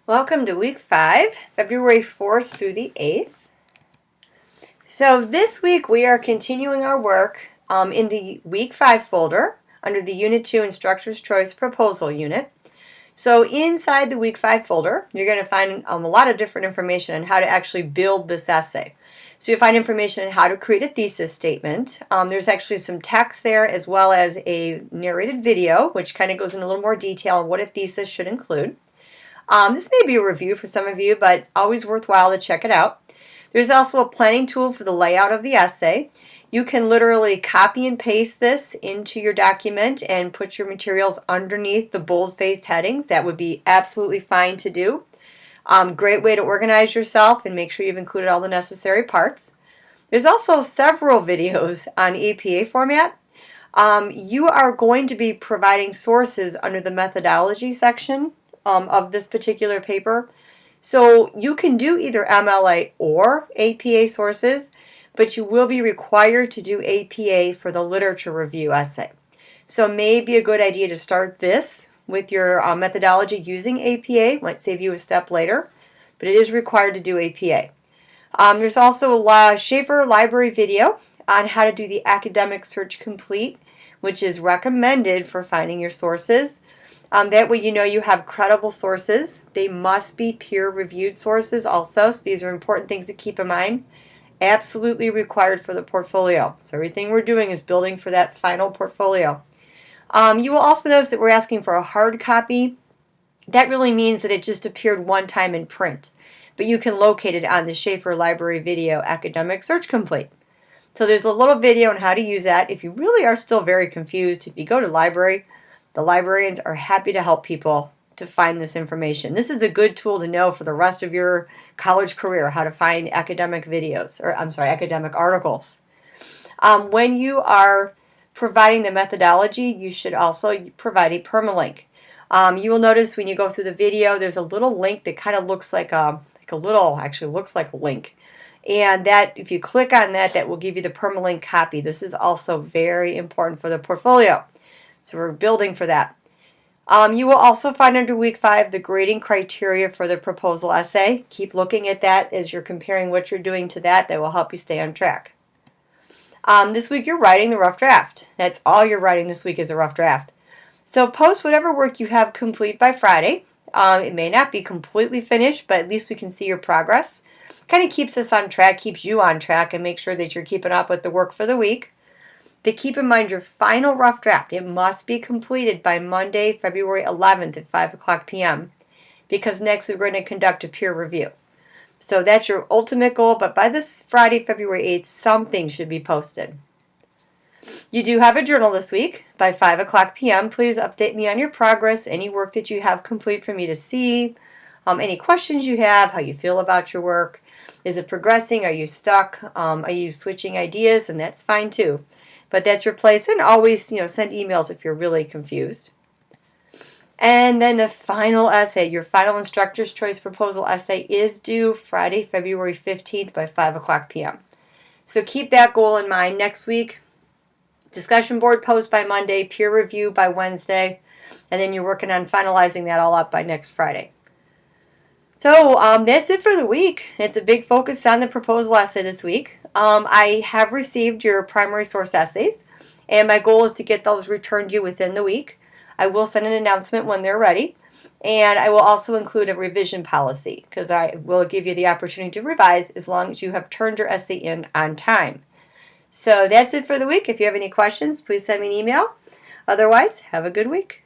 Welcome to week 5, February 4th through the 8th. So this week we are continuing our work in the week 5 folder under the Unit 2 Instructor's Choice Proposal Unit. So inside the week 5 folder, you're going to find a lot of different information on how to actually build this essay. So you'll find information on how to create a thesis statement. There's actually some text there as well as a narrated video, which kind of goes into a little more detail on what a thesis should include. This may be a review for some of you, but always worthwhile to check it out. There's also a planning tool for the layout of the essay. You can literally copy and paste this into your document and put your materials underneath the bold-faced headings. That would be absolutely fine to do. Great way to organize yourself and make sure you've included all the necessary parts. There's also several videos on APA format. You are going to be providing sources under the methodology section of this particular paper. So you can do either MLA or APA sources, but you will be required to do APA for the literature review essay. So it may be a good idea to start this with your methodology using APA. Might save you a step later, but it is required to do APA. There's also a Schaefer Library video on how to do the academic search complete, which is recommended for finding your sources. That way you know you have credible sources. They must be peer-reviewed sources also, so these are important things to keep in mind. Absolutely required for the portfolio. So everything we're doing is building for that final portfolio. You will also notice that we're asking for a hard copy. That really means that it just appeared one time in print, but you can locate it on the Schaefer Library Video Academic Search Complete. So there's a little video on how to use that. If you really are still very confused, if you go to library, the librarians are happy to help people to find this information. This is a good tool to know for the rest of your college career, how to find academic videos, or academic articles. When you are providing the methodology, you should also provide a permalink. You will notice when you go through the video, there's a little link that kind of looks like looks like a link. And that, if you click on that, that will give you the permalink copy. This is also very important for the portfolio. So we're building for that. You will also find under week 5 the grading criteria for the proposal essay. Keep looking at that as you're comparing what you're doing to that. That will help you stay on track. This week you're writing the rough draft. That's all you're writing this week is a rough draft. So post whatever work you have complete by Friday. It may not be completely finished, but at least we can see your progress. Kind of keeps us on track, keeps you on track, and make sure that you're keeping up with the work for the week. But keep in mind your final rough draft, it must be completed by Monday, February 11th at 5 o'clock p.m. because next we're going to conduct a peer review. So that's your ultimate goal, but by this Friday, February 8th, something should be posted. You do have a journal this week by 5 o'clock p.m. Please update me on your progress, any work that you have complete for me to see, any questions you have, how you feel about your work. Is it progressing? Are you stuck? Are you switching ideas? And that's fine too. But that's your place, and always, send emails if you're really confused. And then the final essay, your final Instructor's Choice Proposal essay is due Friday, February 15th by 5 o'clock p.m. So keep that goal in mind. Next week, discussion board post by Monday, peer review by Wednesday, and then you're working on finalizing that all up by next Friday. So that's it for the week. It's a big focus on the proposal essay this week. I have received your primary source essays, and my goal is to get those returned to you within the week. I will send an announcement when they're ready, and I will also include a revision policy because I will give you the opportunity to revise as long as you have turned your essay in on time. So that's it for the week. If you have any questions, please send me an email. Otherwise, have a good week.